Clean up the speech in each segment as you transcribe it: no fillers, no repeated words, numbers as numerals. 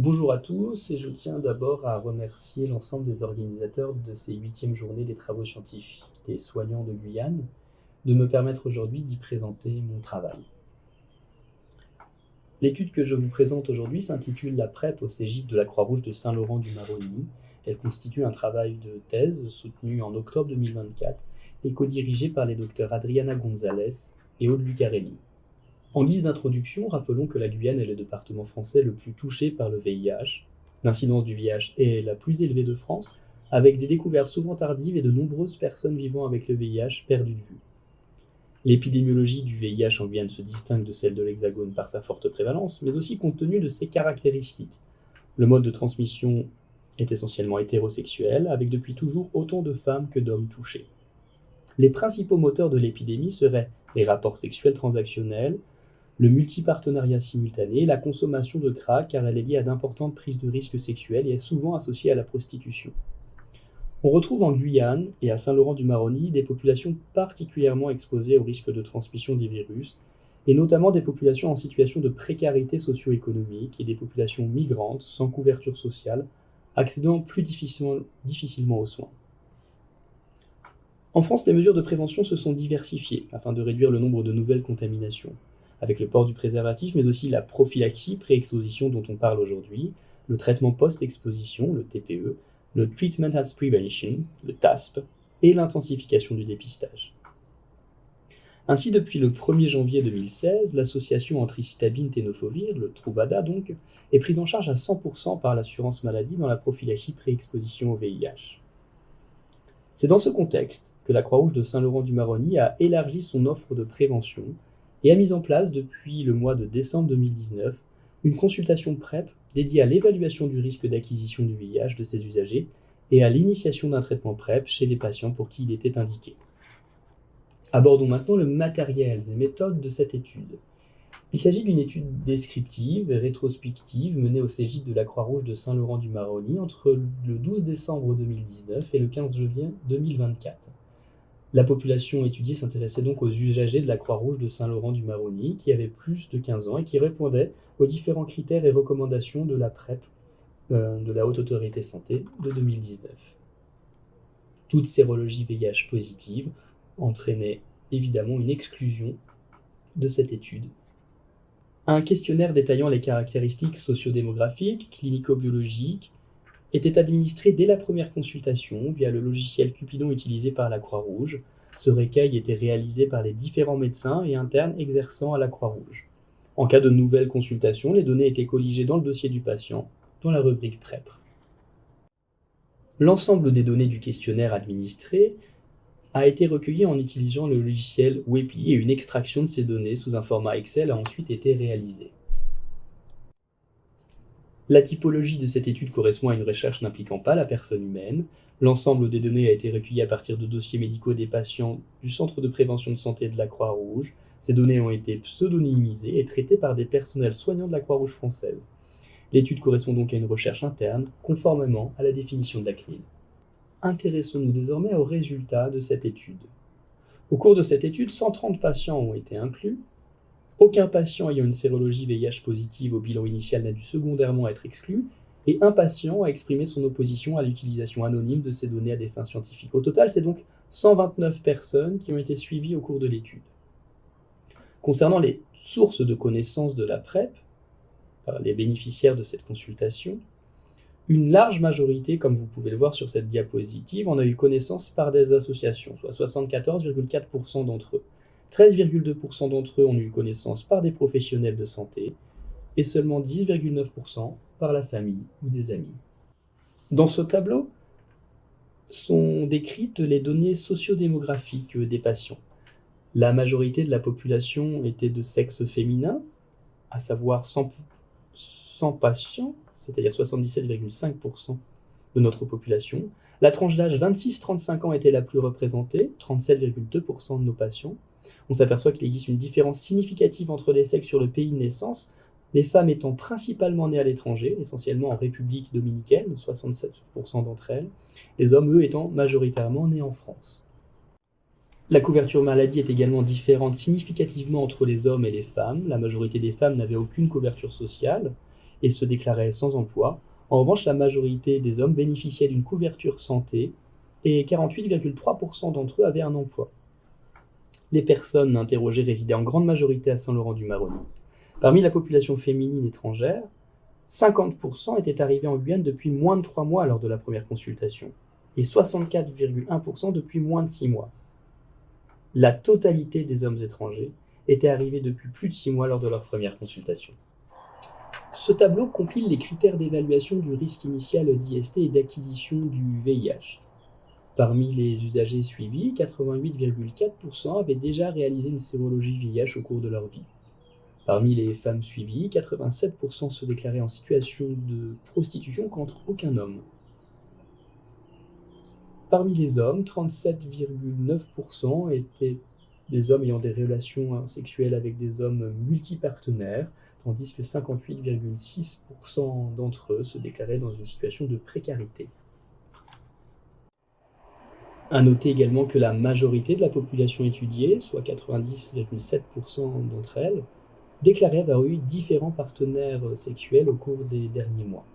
Bonjour à tous et je tiens d'abord à remercier l'ensemble des organisateurs de ces 8e journées des travaux scientifiques des soignants de Guyane de me permettre aujourd'hui d'y présenter mon travail. L'étude que je vous présente aujourd'hui s'intitule La PrEP au CEGIP de la Croix-Rouge de Saint-Laurent-du-Maroni. Elle constitue un travail de thèse soutenu en octobre 2024 et co-dirigé par les docteurs Adriana Gonzalez et Aude Lucarelli. En guise d'introduction, rappelons que la Guyane est le département français le plus touché par le VIH. L'incidence du VIH est la plus élevée de France, avec des découvertes souvent tardives et de nombreuses personnes vivant avec le VIH perdues de vue. L'épidémiologie du VIH en Guyane se distingue de celle de l'Hexagone par sa forte prévalence, mais aussi compte tenu de ses caractéristiques. Le mode de transmission est essentiellement hétérosexuel, avec depuis toujours autant de femmes que d'hommes touchés. Les principaux moteurs de l'épidémie seraient les rapports sexuels transactionnels, le multipartenariat simultané et la consommation de crack, car elle est liée à d'importantes prises de risques sexuels et est souvent associée à la prostitution. On retrouve en Guyane et à Saint-Laurent-du-Maroni des populations particulièrement exposées au risque de transmission des virus, et notamment des populations en situation de précarité socio-économique et des populations migrantes sans couverture sociale, accédant plus difficilement aux soins. En France, les mesures de prévention se sont diversifiées afin de réduire le nombre de nouvelles contaminations, avec le port du préservatif, mais aussi la prophylaxie pré-exposition dont on parle aujourd'hui, le traitement post-exposition, le TPE, le Treatment as Prevention, le TASP, et l'intensification du dépistage. Ainsi, depuis le 1er janvier 2016, l'association anthracitabine-tenofovir, le Truvada donc, est prise en charge à 100% par l'assurance maladie dans la prophylaxie pré-exposition au VIH. C'est dans ce contexte que la Croix-Rouge de Saint-Laurent-du-Maroni a élargi son offre de prévention et a mis en place depuis le mois de décembre 2019 une consultation PrEP dédiée à l'évaluation du risque d'acquisition du VIH de ses usagers et à l'initiation d'un traitement PrEP chez les patients pour qui il était indiqué. Abordons maintenant le matériel et méthodes de cette étude. Il s'agit d'une étude descriptive et rétrospective menée au CEGIP de la Croix-Rouge de Saint-Laurent-du-Maroni entre le 12 décembre 2019 et le 15 janvier 2024. La population étudiée s'intéressait donc aux usagers de la Croix-Rouge de Saint-Laurent-du-Maroni qui avaient plus de 15 ans et qui répondaient aux différents critères et recommandations de la PrEP de la Haute Autorité Santé de 2019. Toute sérologie VIH positive entraînait évidemment une exclusion de cette étude. Un questionnaire détaillant les caractéristiques sociodémographiques, clinico-biologiques, était administré dès la première consultation via le logiciel Cupidon utilisé par la Croix-Rouge. Ce recueil était réalisé par les différents médecins et internes exerçant à la Croix-Rouge. En cas de nouvelle consultation, les données étaient colligées dans le dossier du patient, dans la rubrique PrEP. L'ensemble des données du questionnaire administré a été recueilli en utilisant le logiciel WEPI et une extraction de ces données sous un format Excel a ensuite été réalisée. La typologie de cette étude correspond à une recherche n'impliquant pas la personne humaine. L'ensemble des données a été recueilli à partir de dossiers médicaux des patients du Centre de prévention de santé de la Croix-Rouge. Ces données ont été pseudonymisées et traitées par des personnels soignants de la Croix-Rouge française. L'étude correspond donc à une recherche interne, conformément à la définition de la CNIL. Intéressons-nous désormais aux résultats de cette étude. Au cours de cette étude, 130 patients ont été inclus. Aucun patient ayant une sérologie VIH positive au bilan initial n'a dû secondairement être exclu, et un patient a exprimé son opposition à l'utilisation anonyme de ces données à des fins scientifiques. Au total, c'est donc 129 personnes qui ont été suivies au cours de l'étude. Concernant les sources de connaissances de la PrEP, par les bénéficiaires de cette consultation, une large majorité, comme vous pouvez le voir sur cette diapositive, en a eu connaissance par des associations, soit 74,4% d'entre eux. 13,2% d'entre eux ont eu connaissance par des professionnels de santé et seulement 10,9% par la famille ou des amis. Dans ce tableau sont décrites les données sociodémographiques des patients. La majorité de la population était de sexe féminin, à savoir 100 patients, c'est-à-dire 77,5% de notre population. La tranche d'âge 26-35 ans était la plus représentée, 37,2% de nos patients. On s'aperçoit qu'il existe une différence significative entre les sexes sur le pays de naissance, les femmes étant principalement nées à l'étranger, essentiellement en République dominicaine, 67% d'entre elles, les hommes, eux, étant majoritairement nés en France. La couverture maladie est également différente significativement entre les hommes et les femmes. La majorité des femmes n'avaient aucune couverture sociale, et se déclaraient sans emploi. En revanche, la majorité des hommes bénéficiaient d'une couverture santé et 48,3% d'entre eux avaient un emploi. Les personnes interrogées résidaient en grande majorité à Saint-Laurent-du-Maroni. Parmi la population féminine étrangère, 50% étaient arrivés en Guyane depuis moins de 3 mois lors de la première consultation et 64,1% depuis moins de 6 mois. La totalité des hommes étrangers étaient arrivés depuis plus de 6 mois lors de leur première consultation. Ce tableau compile les critères d'évaluation du risque initial d'IST et d'acquisition du VIH. Parmi les usagers suivis, 88,4% avaient déjà réalisé une sérologie VIH au cours de leur vie. Parmi les femmes suivies, 87% se déclaraient en situation de prostitution contre aucun homme. Parmi les hommes, 37,9% étaient des hommes ayant des relations sexuelles avec des hommes multipartenaires, tandis que 58,6% d'entre eux se déclaraient dans une situation de précarité. À noter également que la majorité de la population étudiée, soit 90,7% d'entre elles, déclarait avoir eu différents partenaires sexuels au cours des derniers mois.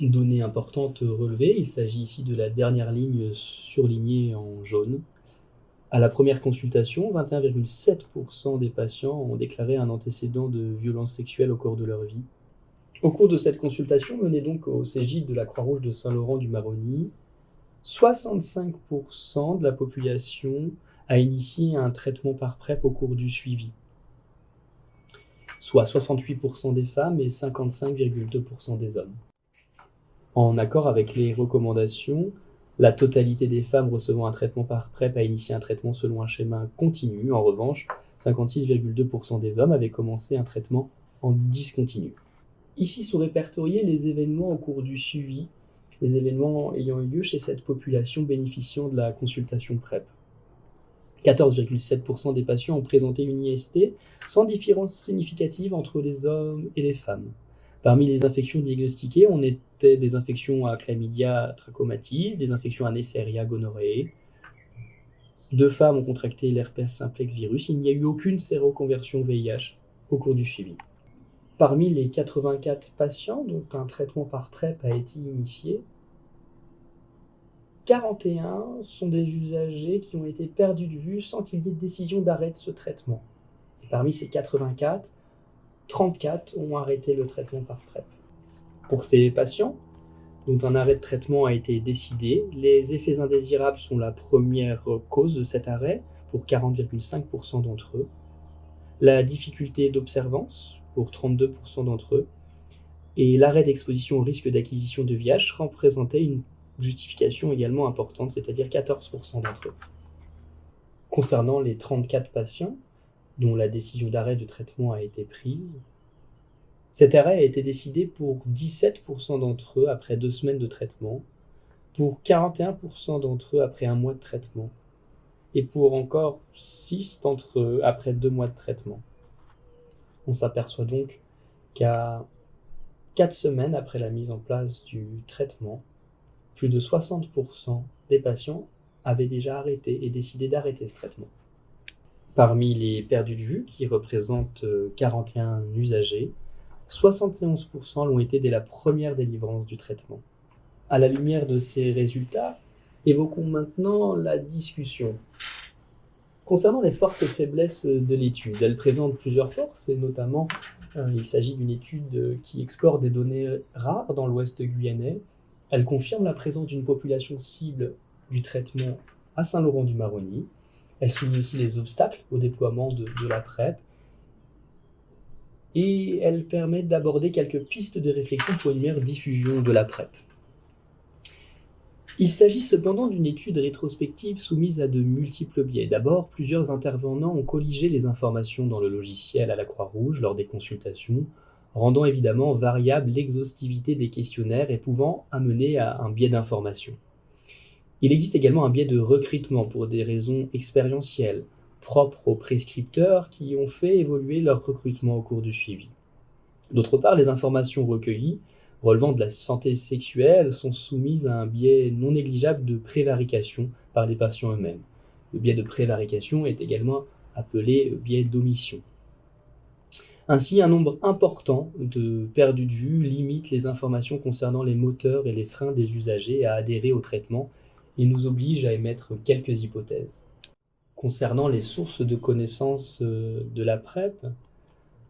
Une donnée importante relevée, il s'agit ici de la dernière ligne surlignée en jaune. À la première consultation, 21,7% des patients ont déclaré un antécédent de violence sexuelle au cours de leur vie. Au cours de cette consultation, menée donc au CEGIP de la Croix-Rouge de Saint-Laurent-du-Maroni, 65% de la population a initié un traitement par PrEP au cours du suivi, soit 68% des femmes et 55,2% des hommes. En accord avec les recommandations, la totalité des femmes recevant un traitement par PrEP a initié un traitement selon un schéma continu. En revanche, 56,2% des hommes avaient commencé un traitement en discontinu. Ici sont répertoriés les événements au cours du suivi, les événements ayant eu lieu chez cette population bénéficiant de la consultation PrEP. 14,7% des patients ont présenté une IST sans différence significative entre les hommes et les femmes. Parmi les infections diagnostiquées, on était des infections à chlamydia trachomatis, des infections à Neisseria gonorrhoeae. 2 femmes ont contracté l'herpès simplex virus. Il n'y a eu aucune séroconversion VIH au cours du suivi. Parmi les 84 patients dont un traitement par PrEP a été initié, 41 sont des usagers qui ont été perdus de vue sans qu'il y ait de décision d'arrêt de ce traitement. Et parmi ces 84, 34 ont arrêté le traitement par PrEP. Pour ces patients, dont un arrêt de traitement a été décidé, les effets indésirables sont la première cause de cet arrêt, pour 40,5% d'entre eux, la difficulté d'observance, pour 32% d'entre eux, et l'arrêt d'exposition au risque d'acquisition de VIH représentait une justification également importante, c'est-à-dire 14% d'entre eux. Concernant les 34 patients dont la décision d'arrêt de traitement a été prise, cet arrêt a été décidé pour 17% d'entre eux après 2 semaines de traitement, pour 41% d'entre eux après 1 mois de traitement, et pour encore 6 d'entre eux après 2 mois de traitement. On s'aperçoit donc qu'à 4 semaines après la mise en place du traitement, plus de 60% des patients avaient déjà arrêté et décidé d'arrêter ce traitement. Parmi les perdus de vue, qui représentent 41 usagers, 71% l'ont été dès la première délivrance du traitement. À la lumière de ces résultats, évoquons maintenant la discussion. Concernant les forces et faiblesses de l'étude, elle présente plusieurs forces, et notamment il s'agit d'une étude qui explore des données rares dans l'ouest guyanais. Elle confirme la présence d'une population cible du traitement à Saint-Laurent-du-Maroni. Elle souligne aussi les obstacles au déploiement de la PrEP. Et elle permet d'aborder quelques pistes de réflexion pour une meilleure diffusion de la PrEP. Il s'agit cependant d'une étude rétrospective soumise à de multiples biais. D'abord, plusieurs intervenants ont colligé les informations dans le logiciel à la Croix-Rouge lors des consultations, rendant évidemment variable l'exhaustivité des questionnaires et pouvant amener à un biais d'information. Il existe également un biais de recrutement pour des raisons expérientielles, propres aux prescripteurs qui ont fait évoluer leur recrutement au cours du suivi. D'autre part, les informations recueillies relevant de la santé sexuelle sont soumises à un biais non négligeable de prévarication par les patients eux-mêmes. Le biais de prévarication est également appelé biais d'omission. Ainsi, un nombre important de perdus de vue limite les informations concernant les moteurs et les freins des usagers à adhérer au traitement et nous oblige à émettre quelques hypothèses. Concernant les sources de connaissances de la PrEP,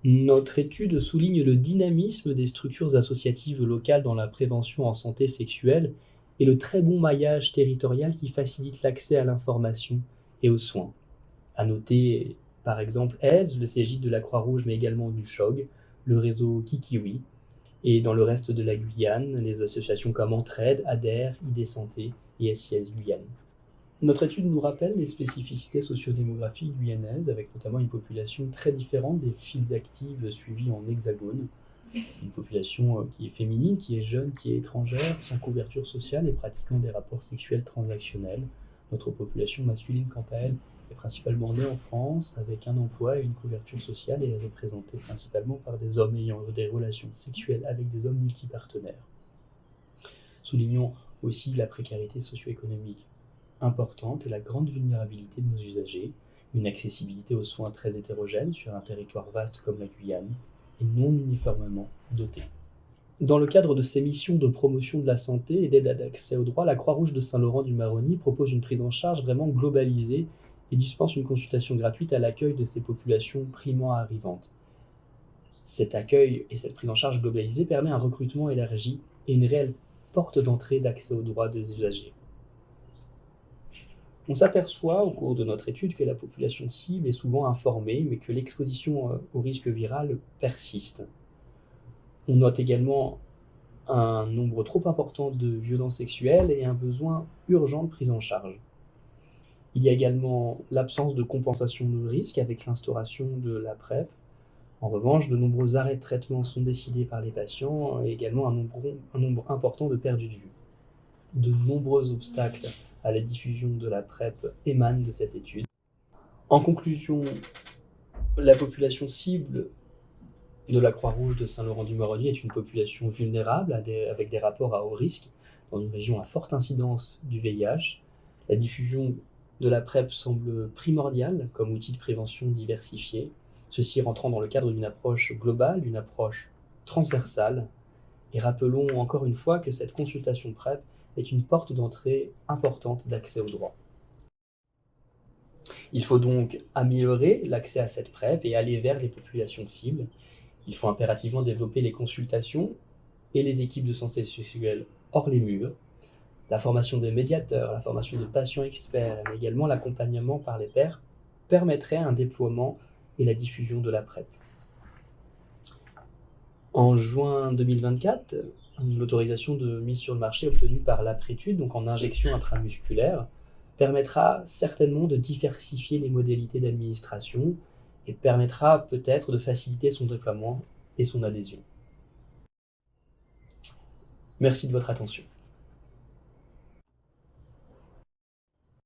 notre étude souligne le dynamisme des structures associatives locales dans la prévention en santé sexuelle et le très bon maillage territorial qui facilite l'accès à l'information et aux soins. À noter, par exemple, AIDS, le CGID de la Croix-Rouge, mais également du CHOG, le réseau Kikiwi, et dans le reste de la Guyane, les associations comme Entraide, ADER, ID Santé et SIS Guyane. Notre étude nous rappelle les spécificités sociodémographiques guyanaises, avec notamment une population très différente des files actives suivies en hexagone. Une population qui est féminine, qui est jeune, qui est étrangère, sans couverture sociale et pratiquant des rapports sexuels transactionnels. Notre population masculine, quant à elle, est principalement née en France, avec un emploi et une couverture sociale, et est représentée principalement par des hommes ayant des relations sexuelles avec des hommes multipartenaires. Soulignons aussi la précarité socio-économique importante et la grande vulnérabilité de nos usagers, une accessibilité aux soins très hétérogène sur un territoire vaste comme la Guyane, et non uniformément doté. Dans le cadre de ses missions de promotion de la santé et d'aide à l'accès aux droits, la Croix-Rouge de Saint-Laurent-du-Maroni propose une prise en charge vraiment globalisée et dispense une consultation gratuite à l'accueil de ces populations primo-arrivantes. Cet accueil et cette prise en charge globalisée permet un recrutement élargi et une réelle porte d'entrée d'accès aux droits des usagers. On s'aperçoit au cours de notre étude que la population cible est souvent informée, mais que l'exposition au risque viral persiste. On note également un nombre trop important de violences sexuelles et un besoin urgent de prise en charge. Il y a également l'absence de compensation de risque avec l'instauration de la PrEP. En revanche, de nombreux arrêts de traitement sont décidés par les patients et également un nombre important de perdus de vue. De nombreux obstacles à la diffusion de la PrEP émanent de cette étude. En conclusion, la population cible de la Croix-Rouge de Saint-Laurent-du-Maroni est une population vulnérable avec des rapports à haut risque dans une région à forte incidence du VIH. La diffusion de la PrEP semble primordiale comme outil de prévention diversifié, ceci rentrant dans le cadre d'une approche globale, d'une approche transversale. Et rappelons encore une fois que cette consultation PrEP est une porte d'entrée importante d'accès aux droits. Il faut donc améliorer l'accès à cette PrEP et aller vers les populations cibles. Il faut impérativement développer les consultations et les équipes de santé sexuelle hors les murs, la formation des médiateurs, la formation de patients experts, mais également l'accompagnement par les pairs permettrait un déploiement et la diffusion de la PrEP. En juin 2024, l'autorisation de mise sur le marché obtenue par l'APRETUD, donc en injection intramusculaire, permettra certainement de diversifier les modalités d'administration et permettra peut-être de faciliter son déploiement et son adhésion. Merci de votre attention.